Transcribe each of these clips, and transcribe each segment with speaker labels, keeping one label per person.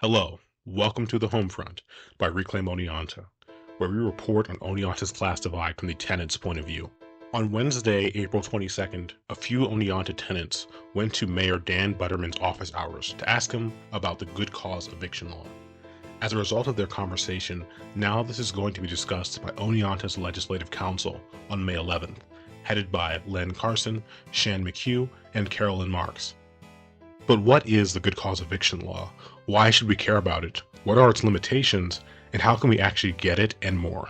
Speaker 1: Hello, welcome to the Homefront by Reclaim Oneonta, where we report on Oneonta's class divide from the tenant's point of view. On Wednesday, April 22nd, a few Oneonta tenants went to Mayor Dan Butterman's office hours to ask him about the good cause eviction law. As a result of their conversation, now this is going to be discussed by Oneonta's Legislative Council on May 11th, headed by Len Carson, Shan McHugh, and Carolyn Marks. But what is the good cause eviction law? Why should we care about it? What are its limitations? And how can we actually get it, and more?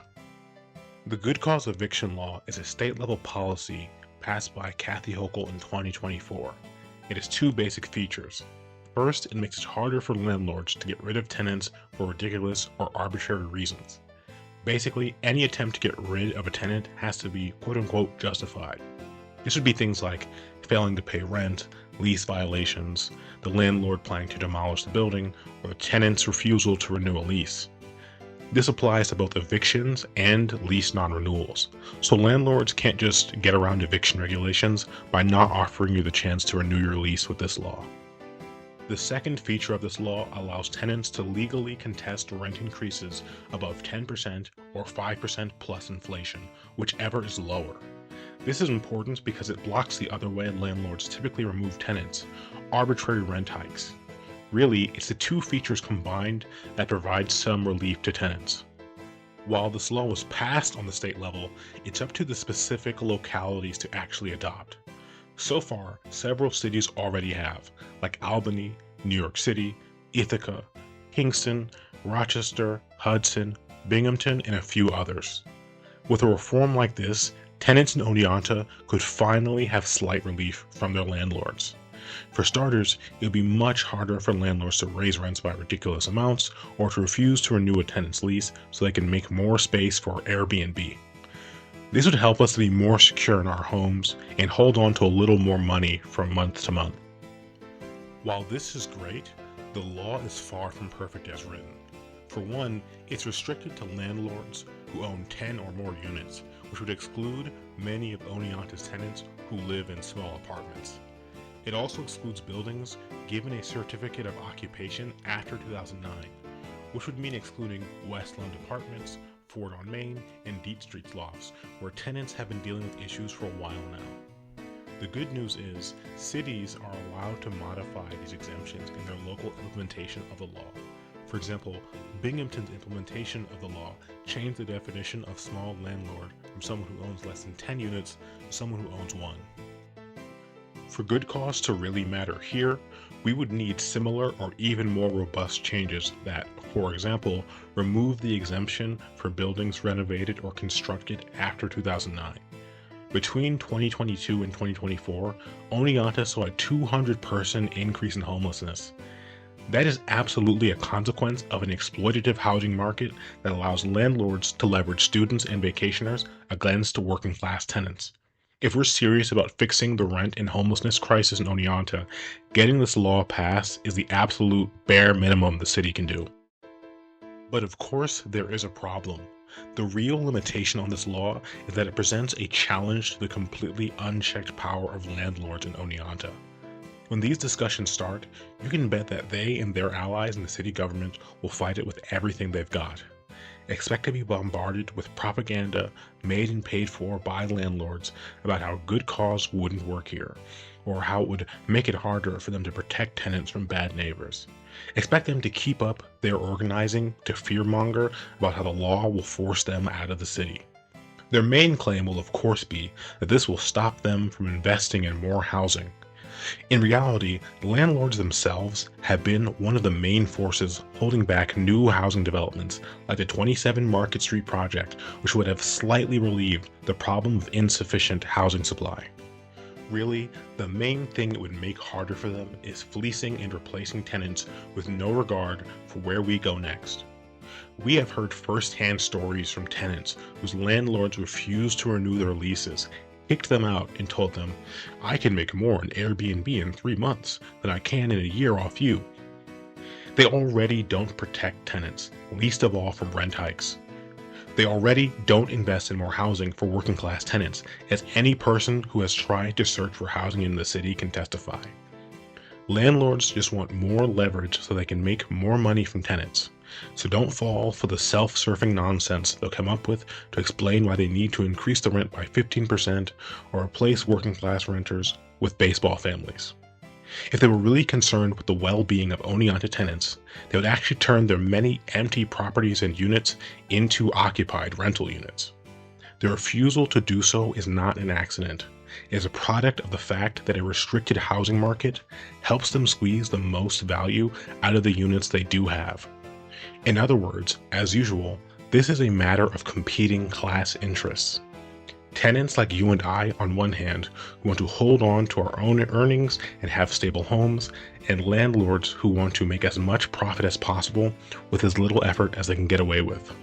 Speaker 1: The good cause eviction law is a state-level policy passed by Kathy Hochul in 2024. It has two basic features. First, it makes it harder for landlords to get rid of tenants for ridiculous or arbitrary reasons. Basically, any attempt to get rid of a tenant has to be quote-unquote justified. This would be things like failing to pay rent, lease violations, the landlord planning to demolish the building, or the tenant's refusal to renew a lease. This applies to both evictions and lease non-renewals, so landlords can't just get around eviction regulations by not offering you the chance to renew your lease with this law. The second feature of this law allows tenants to legally contest rent increases above 10% or 5% plus inflation, whichever is lower. This is important because it blocks the other way landlords typically remove tenants, arbitrary rent hikes. Really, it's the two features combined that provide some relief to tenants. While this law was passed on the state level, it's up to the specific localities to actually adopt. So far, several cities already have, like Albany, New York City, Ithaca, Kingston, Rochester, Hudson, Binghamton, and a few others. With a reform like this, tenants in Oneonta could finally have slight relief from their landlords. For starters, it would be much harder for landlords to raise rents by ridiculous amounts or to refuse to renew a tenant's lease so they can make more space for Airbnb. This would help us to be more secure in our homes and hold on to a little more money from month to month. While this is great, the law is far from perfect as written. For one, it's restricted to landlords who own 10 or more units, which would exclude many of Oneonta's tenants who live in small apartments. It also excludes buildings given a certificate of occupation after 2009, which would mean excluding Westland Apartments, Ford on Main, and Deep Street's lofts, where tenants have been dealing with issues for a while now. The good news is, cities are allowed to modify these exemptions in their local implementation of the law. For example, Binghamton's implementation of the law changed the definition of small landlord from someone who owns less than 10 units to someone who owns one. For good cause to really matter here, we would need similar or even more robust changes that, for example, remove the exemption for buildings renovated or constructed after 2009. Between 2022 and 2024, Oneonta saw a 200% increase in homelessness. That is absolutely a consequence of an exploitative housing market that allows landlords to leverage students and vacationers against working class tenants. If we're serious about fixing the rent and homelessness crisis in Oneonta, getting this law passed is the absolute bare minimum the city can do. But of course, there is a problem. The real limitation on this law is that it presents a challenge to the completely unchecked power of landlords in Oneonta. When these discussions start, you can bet that they and their allies in the city government will fight it with everything they've got. Expect to be bombarded with propaganda made and paid for by landlords about how good cause wouldn't work here, or how it would make it harder for them to protect tenants from bad neighbors. Expect them to keep up their organizing to fearmonger about how the law will force them out of the city. Their main claim will of course be that this will stop them from investing in more housing. In reality, landlords themselves have been one of the main forces holding back new housing developments like the 27 Market Street project, which would have slightly relieved the problem of insufficient housing supply. Really, the main thing it would make harder for them is fleecing and replacing tenants with no regard for where we go next. We have heard first-hand stories from tenants whose landlords refused to renew their leases, kicked them out, and told them, "I can make more in Airbnb in 3 months than I can in a year off you." They already don't protect tenants, least of all from rent hikes. They already don't invest in more housing for working class tenants, as any person who has tried to search for housing in the city can testify. Landlords just want more leverage so they can make more money from tenants. So don't fall for the self-serving nonsense they'll come up with to explain why they need to increase the rent by 15% or replace working-class renters with baseball families. If they were really concerned with the well-being of Oneonta tenants, they would actually turn their many empty properties and units into occupied rental units. Their refusal to do so is not an accident. It is a product of the fact that a restricted housing market helps them squeeze the most value out of the units they do have. In other words, as usual, this is a matter of competing class interests. Tenants like you and I, on one hand, who want to hold on to our own earnings and have stable homes, and landlords who want to make as much profit as possible with as little effort as they can get away with.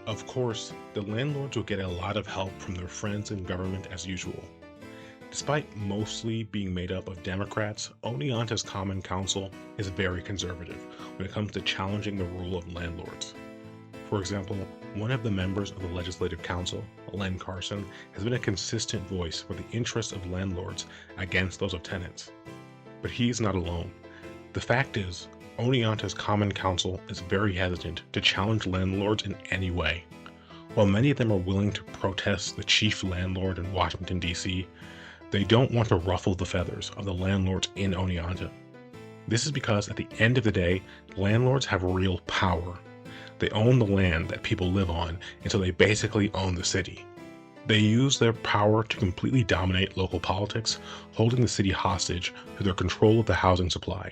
Speaker 1: Of course, the landlords will get a lot of help from their friends in government as usual. Despite mostly being made up of Democrats, Oneonta's Common Council is very conservative when it comes to challenging the rule of landlords. For example, one of the members of the Legislative Council, Len Carson, has been a consistent voice for the interests of landlords against those of tenants. But he's not alone. The fact is, Oneonta's Common Council is very hesitant to challenge landlords in any way. While many of them are willing to protest the chief landlord in Washington, D.C., they don't want to ruffle the feathers of the landlords in Oneonta. This is because at the end of the day, landlords have real power. They own the land that people live on, and so they basically own the city. They use their power to completely dominate local politics, holding the city hostage to their control of the housing supply.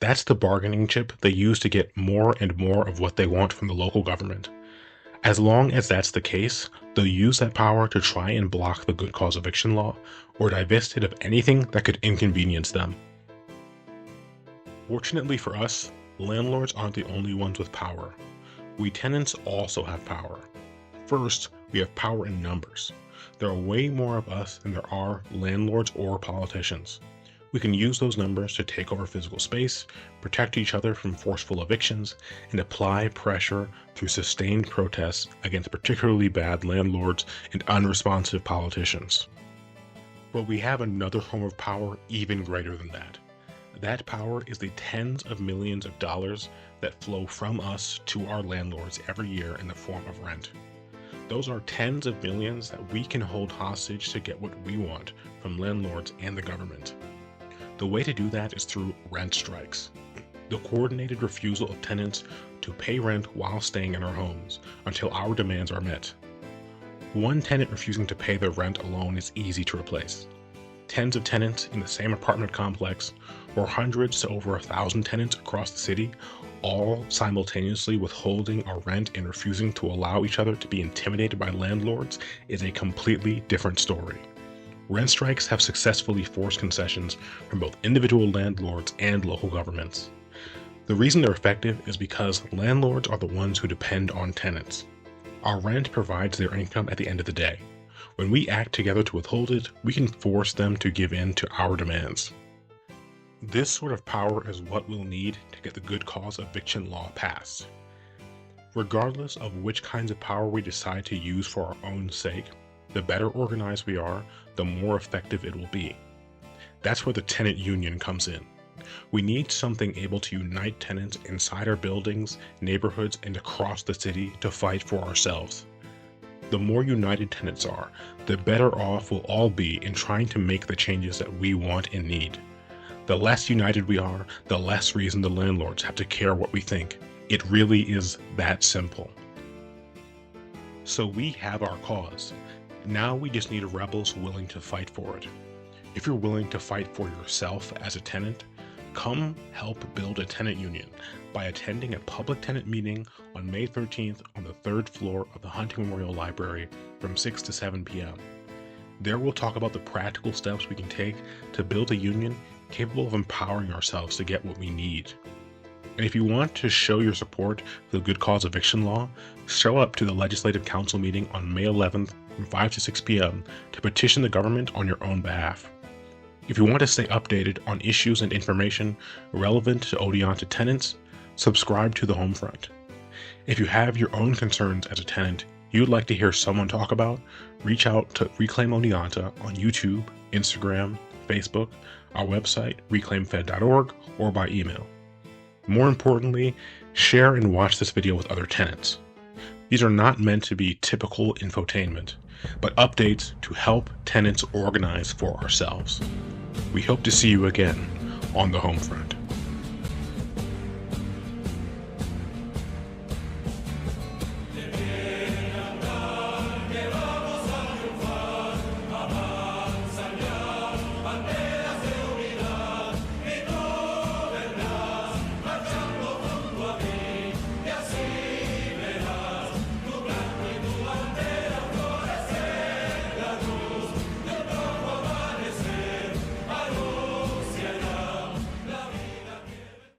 Speaker 1: That's the bargaining chip they use to get more and more of what they want from the local government. As long as that's the case, they'll use that power to try and block the good cause eviction law or divest it of anything that could inconvenience them. Fortunately for us, landlords aren't the only ones with power. We tenants also have power. First, we have power in numbers. There are way more of us than there are landlords or politicians. We can use those numbers to take over physical space, protect each other from forceful evictions, and apply pressure through sustained protests against particularly bad landlords and unresponsive politicians. But we have another form of power even greater than that. That power is the tens of millions of dollars that flow from us to our landlords every year in the form of rent. Those are tens of millions that we can hold hostage to get what we want from landlords and the government. The way to do that is through rent strikes, the coordinated refusal of tenants to pay rent while staying in our homes until our demands are met. One tenant refusing to pay their rent alone is easy to replace. Tens of tenants in the same apartment complex, or hundreds to over 1,000 tenants across the city, all simultaneously withholding our rent and refusing to allow each other to be intimidated by landlords, is a completely different story. Rent strikes have successfully forced concessions from both individual landlords and local governments. The reason they're effective is because landlords are the ones who depend on tenants. Our rent provides their income at the end of the day. When we act together to withhold it, we can force them to give in to our demands. This sort of power is what we'll need to get the good cause eviction law passed. Regardless of which kinds of power we decide to use for our own sake, the better organized we are, the more effective it will be. That's where the tenant union comes in. We need something able to unite tenants inside our buildings, neighborhoods, and across the city to fight for ourselves. The more united tenants are, the better off we'll all be in trying to make the changes that we want and need. The less united we are, the less reason the landlords have to care what we think. It really is that simple. So we have our cause. Now we just need rebels willing to fight for it. If you're willing to fight for yourself as a tenant, come help build a tenant union by attending a public tenant meeting on May 13th on the 3rd floor of the Hunting Memorial Library from 6 to 7 p.m. There we'll talk about the practical steps we can take to build a union capable of empowering ourselves to get what we need. And if you want to show your support for the good cause eviction law, show up to the Legislative Council meeting on May 11th from 5 to 6 p.m. to petition the government on your own behalf. If you want to stay updated on issues and information relevant to Oneonta tenants, subscribe to the Homefront. If you have your own concerns as a tenant you'd like to hear someone talk about, reach out to Reclaim Oneonta on YouTube, Instagram, Facebook, our website, reclaimfed.org, or by email. More importantly, share and watch this video with other tenants. These are not meant to be typical infotainment, but updates to help tenants organize for ourselves. We hope to see you again on the Homefront.